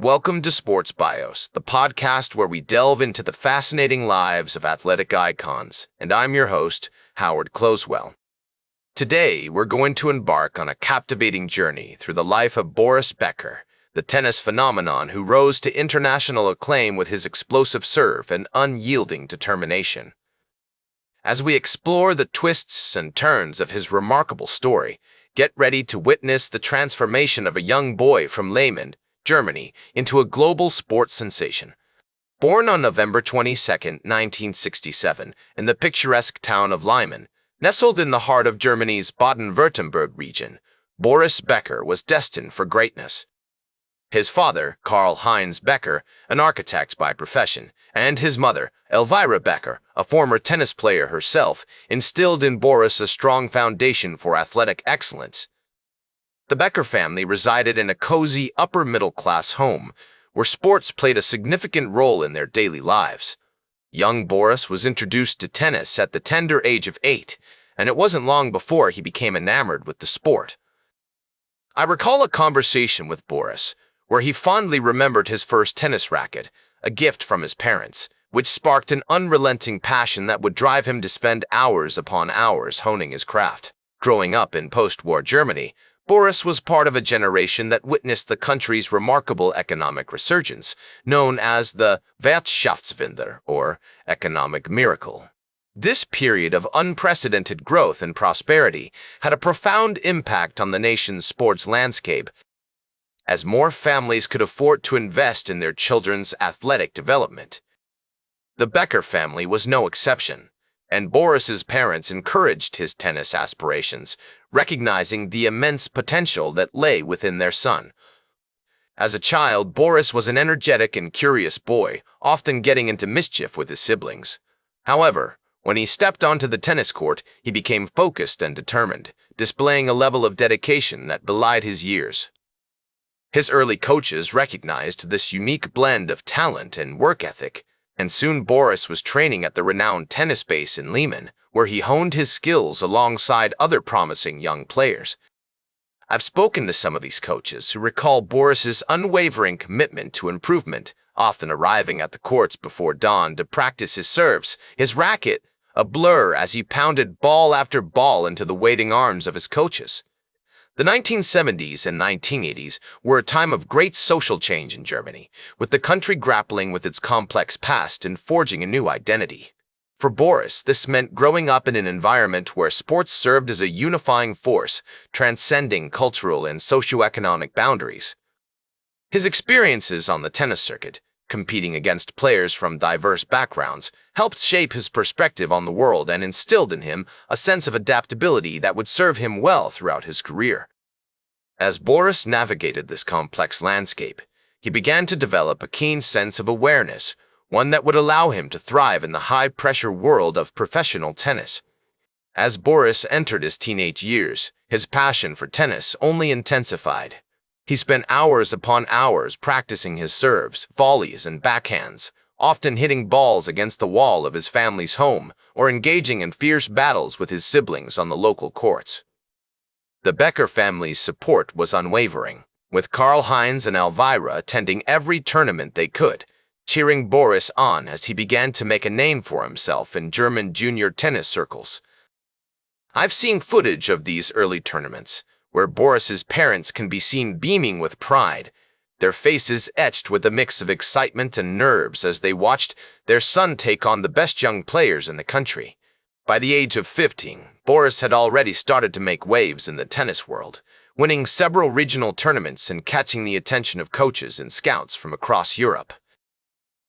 Welcome to Sports Bios, the podcast where we delve into the fascinating lives of athletic icons, and I'm your host, Howard Closewell. Today, we're going to embark on a captivating journey through the life of Boris Becker, the tennis phenomenon who rose to international acclaim with his explosive serve and unyielding determination. As we explore the twists and turns of his remarkable story, get ready to witness the transformation of a young boy from Lehmann, Germany, into a global sports sensation. Born on November 22, 1967, in the picturesque town of Lehmann, nestled in the heart of Germany's Baden-Württemberg region, Boris Becker was destined for greatness. His father, Karl-Heinz Becker, an architect by profession, and his mother, Elvira Becker, a former tennis player herself, instilled in Boris a strong foundation for athletic excellence. The Becker family resided in a cozy upper-middle-class home, where sports played a significant role in their daily lives. Young Boris was introduced to tennis at the tender age of 8, and it wasn't long before he became enamored with the sport. I recall a conversation with Boris, where he fondly remembered his first tennis racket, a gift from his parents, which sparked an unrelenting passion that would drive him to spend hours upon hours honing his craft. Growing up in post-war Germany, Boris was part of a generation that witnessed the country's remarkable economic resurgence, known as the Wirtschaftswunder, or economic miracle. This period of unprecedented growth and prosperity had a profound impact on the nation's sports landscape, as more families could afford to invest in their children's athletic development. The Becker family was no exception, and Boris's parents encouraged his tennis aspirations, recognizing the immense potential that lay within their son. As a child, Boris was an energetic and curious boy, often getting into mischief with his siblings. However, when he stepped onto the tennis court, he became focused and determined, displaying a level of dedication that belied his years. His early coaches recognized this unique blend of talent and work ethic, and soon Boris was training at the renowned tennis base in Lehmann, where he honed his skills alongside other promising young players. I've spoken to some of these coaches who recall Boris's unwavering commitment to improvement, often arriving at the courts before dawn to practice his serves, his racket a blur as he pounded ball after ball into the waiting arms of his coaches. The 1970s and 1980s were a time of great social change in Germany, with the country grappling with its complex past and forging a new identity. For Boris, this meant growing up in an environment where sports served as a unifying force, transcending cultural and socioeconomic boundaries. His experiences on the tennis circuit, competing against players from diverse backgrounds, helped shape his perspective on the world and instilled in him a sense of adaptability that would serve him well throughout his career. As Boris navigated this complex landscape, he began to develop a keen sense of awareness, one that would allow him to thrive in the high-pressure world of professional tennis. As Boris entered his teenage years, his passion for tennis only intensified. He spent hours upon hours practicing his serves, volleys, and backhands, often hitting balls against the wall of his family's home or engaging in fierce battles with his siblings on the local courts. The Becker family's support was unwavering, with Karl-Heinz and Elvira attending every tournament they could, cheering Boris on as he began to make a name for himself in German junior tennis circles. I've seen footage of these early tournaments, where Boris's parents can be seen beaming with pride, their faces etched with a mix of excitement and nerves as they watched their son take on the best young players in the country. By the age of 15, Boris had already started to make waves in the tennis world, winning several regional tournaments and catching the attention of coaches and scouts from across Europe.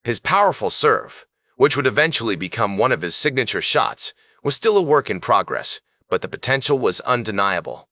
His powerful serve, which would eventually become one of his signature shots, was still a work in progress, but the potential was undeniable.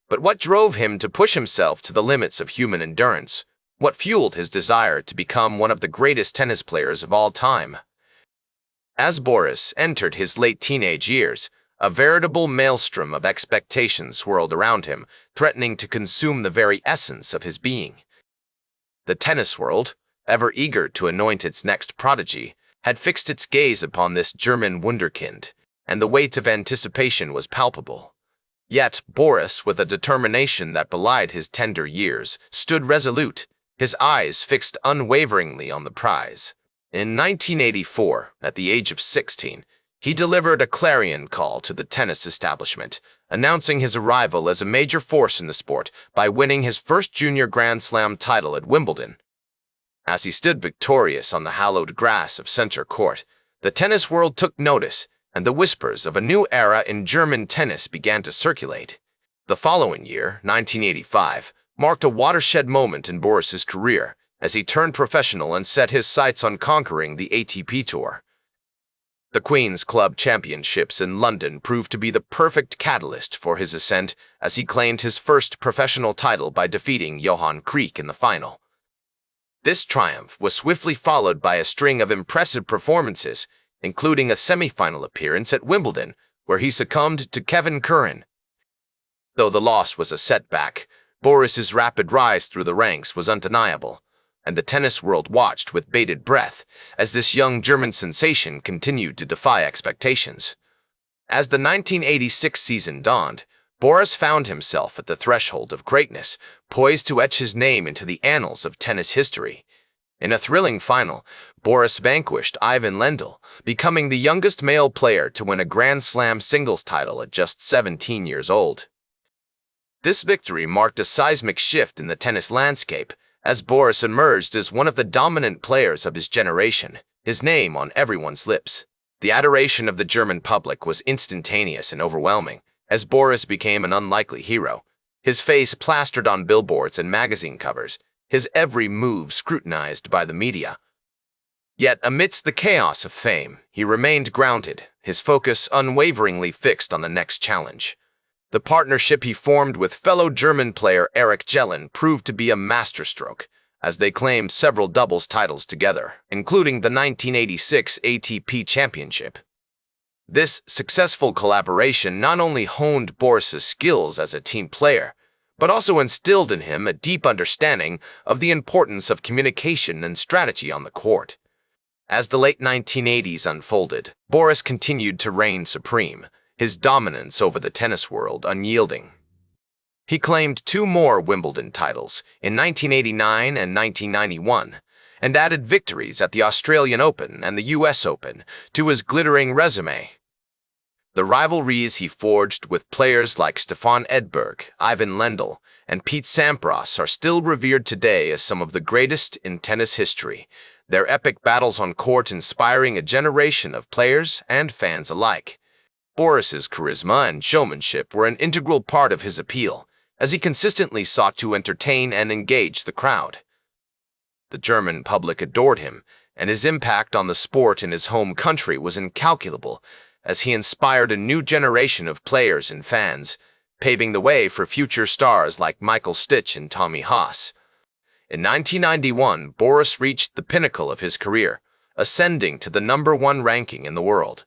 But what drove him to push himself to the limits of human endurance? What fueled his desire to become one of the greatest tennis players of all time? As Boris entered his late teenage years, a veritable maelstrom of expectations swirled around him, threatening to consume the very essence of his being. The tennis world, ever eager to anoint its next prodigy, had fixed its gaze upon this German wunderkind, and the weight of anticipation was palpable. Yet Boris, with a determination that belied his tender years, stood resolute, his eyes fixed unwaveringly on the prize. In 1984, at the age of 16, he delivered a clarion call to the tennis establishment, announcing his arrival as a major force in the sport by winning his first junior Grand Slam title at Wimbledon. As he stood victorious on the hallowed grass of Center Court, the tennis world took notice, and the whispers of a new era in German tennis began to circulate. The following year, 1985, marked a watershed moment in Boris's career as he turned professional and set his sights on conquering the ATP Tour. The Queen's Club Championships in London proved to be the perfect catalyst for his ascent as he claimed his first professional title by defeating Johan Kriek in the final. This triumph was swiftly followed by a string of impressive performances, including a semi-final appearance at Wimbledon, where he succumbed to Kevin Curran. Though the loss was a setback, Boris's rapid rise through the ranks was undeniable, and the tennis world watched with bated breath as this young German sensation continued to defy expectations. As the 1986 season dawned, Boris found himself at the threshold of greatness, poised to etch his name into the annals of tennis history. In a thrilling final, Boris vanquished Ivan Lendl, becoming the youngest male player to win a Grand Slam singles title at just 17 years old. This victory marked a seismic shift in the tennis landscape, as Boris emerged as one of the dominant players of his generation, his name on everyone's lips. The adoration of the German public was instantaneous and overwhelming, as Boris became an unlikely hero, his face plastered on billboards and magazine covers, his every move scrutinized by the media. Yet amidst the chaos of fame, he remained grounded, his focus unwaveringly fixed on the next challenge. The partnership he formed with fellow German player Eric Jellin proved to be a masterstroke, as they claimed several doubles titles together, including the 1986 ATP Championship. This successful collaboration not only honed Boris's skills as a team player, but also instilled in him a deep understanding of the importance of communication and strategy on the court. As the late 1980s unfolded, Boris continued to reign supreme, his dominance over the tennis world unyielding. He claimed 2 more Wimbledon titles in 1989 and 1991, and added victories at the Australian Open and the US Open to his glittering resume. The rivalries he forged with players like Stefan Edberg, Ivan Lendl, and Pete Sampras are still revered today as some of the greatest in tennis history, their epic battles on court inspiring a generation of players and fans alike. Boris's charisma and showmanship were an integral part of his appeal, as he consistently sought to entertain and engage the crowd. The German public adored him, and his impact on the sport in his home country was incalculable, as he inspired a new generation of players and fans, paving the way for future stars like Michael Stich and Tommy Haas. In 1991, Boris reached the pinnacle of his career, ascending to the #1 ranking in the world.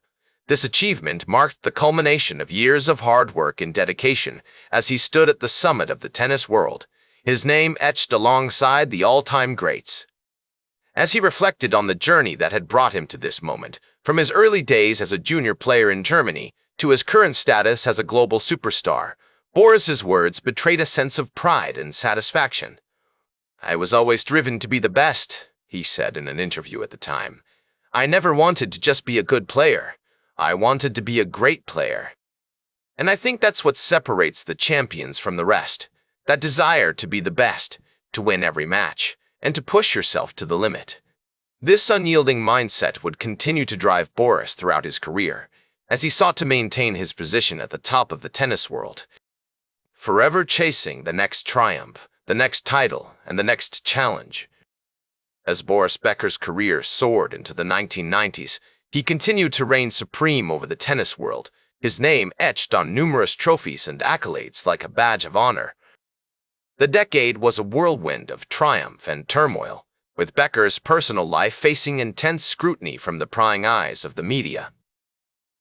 This achievement marked the culmination of years of hard work and dedication as he stood at the summit of the tennis world, his name etched alongside the all-time greats. As he reflected on the journey that had brought him to this moment, from his early days as a junior player in Germany to his current status as a global superstar, Boris's words betrayed a sense of pride and satisfaction. "I was always driven to be the best," he said in an interview at the time. "I never wanted to just be a good player. I wanted to be a great player." And I think that's what separates the champions from the rest, that desire to be the best, to win every match, and to push yourself to the limit. This unyielding mindset would continue to drive Boris throughout his career, as he sought to maintain his position at the top of the tennis world, forever chasing the next triumph, the next title, and the next challenge. As Boris Becker's career soared into the 1990s, he continued to reign supreme over the tennis world, his name etched on numerous trophies and accolades like a badge of honor. The decade was a whirlwind of triumph and turmoil, with Becker's personal life facing intense scrutiny from the prying eyes of the media.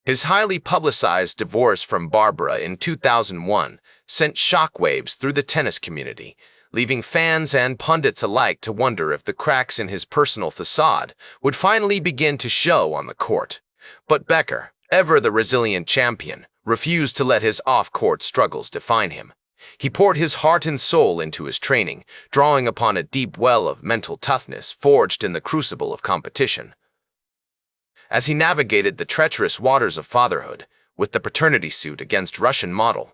His highly publicized divorce from Barbara in 2001 sent shockwaves through the tennis community, leaving fans and pundits alike to wonder if the cracks in his personal facade would finally begin to show on the court. But Becker, ever the resilient champion, refused to let his off-court struggles define him. He poured his heart and soul into his training, drawing upon a deep well of mental toughness forged in the crucible of competition. As he navigated the treacherous waters of fatherhood, with the paternity suit against Russian model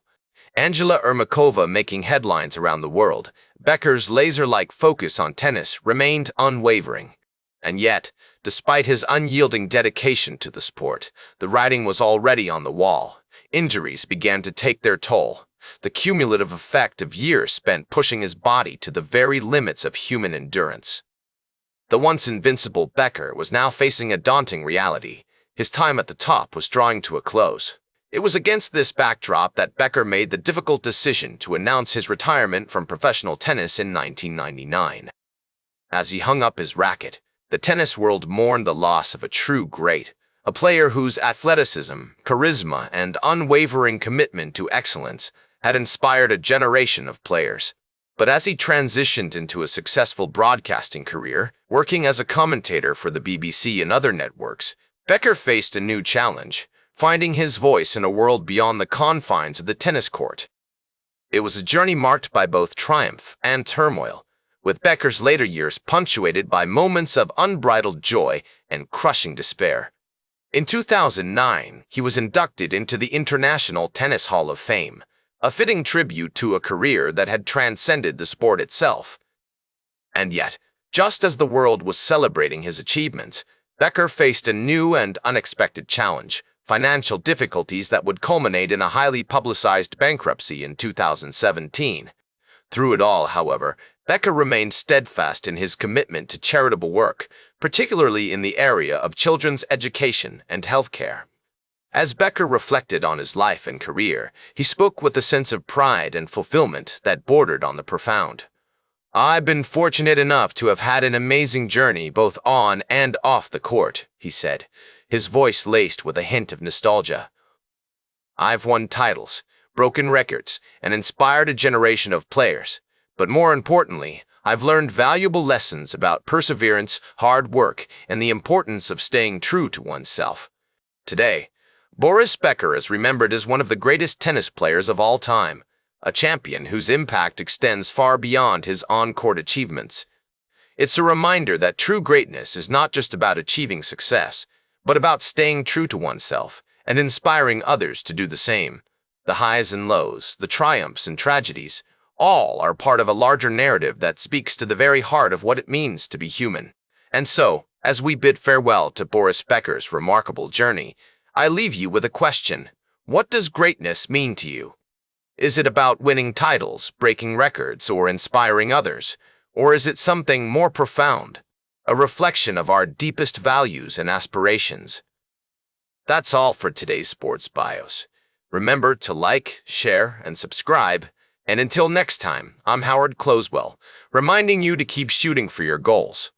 Angela Ermakova making headlines around the world, Becker's laser-like focus on tennis remained unwavering. And yet, despite his unyielding dedication to the sport, the writing was already on the wall. Injuries began to take their toll, the cumulative effect of years spent pushing his body to the very limits of human endurance. The once invincible Becker was now facing a daunting reality. His time at the top was drawing to a close. It was against this backdrop that Becker made the difficult decision to announce his retirement from professional tennis in 1999. As he hung up his racket, the tennis world mourned the loss of a true great, a player whose athleticism, charisma, and unwavering commitment to excellence had inspired a generation of players. But as he transitioned into a successful broadcasting career, working as a commentator for the BBC and other networks, Becker faced a new challenge, finding his voice in a world beyond the confines of the tennis court. It was a journey marked by both triumph and turmoil, with Becker's later years punctuated by moments of unbridled joy and crushing despair. In 2009, he was inducted into the International Tennis Hall of Fame, a fitting tribute to a career that had transcended the sport itself. And yet, just as the world was celebrating his achievements, Becker faced a new and unexpected challenge: financial difficulties that would culminate in a highly publicized bankruptcy in 2017. Through it all, however, Becker remained steadfast in his commitment to charitable work, particularly in the area of children's education and healthcare. As Becker reflected on his life and career, he spoke with a sense of pride and fulfillment that bordered on the profound. "I've been fortunate enough to have had an amazing journey both on and off the court," he said, his voice laced with a hint of nostalgia. "I've won titles, broken records, and inspired a generation of players. But more importantly, I've learned valuable lessons about perseverance, hard work, and the importance of staying true to oneself." Today, Boris Becker is remembered as one of the greatest tennis players of all time, a champion whose impact extends far beyond his on-court achievements. It's a reminder that true greatness is not just about achieving success, but about staying true to oneself and inspiring others to do the same. The highs and lows, the triumphs and tragedies, all are part of a larger narrative that speaks to the very heart of what it means to be human. And so, as we bid farewell to Boris Becker's remarkable journey, I leave you with a question. What does greatness mean to you? Is it about winning titles, breaking records, or inspiring others? Or is it something more profound, a reflection of our deepest values and aspirations? That's all for today's Sports Bios. Remember to like, share, and subscribe. And until next time, I'm Howard Closewell, reminding you to keep shooting for your goals.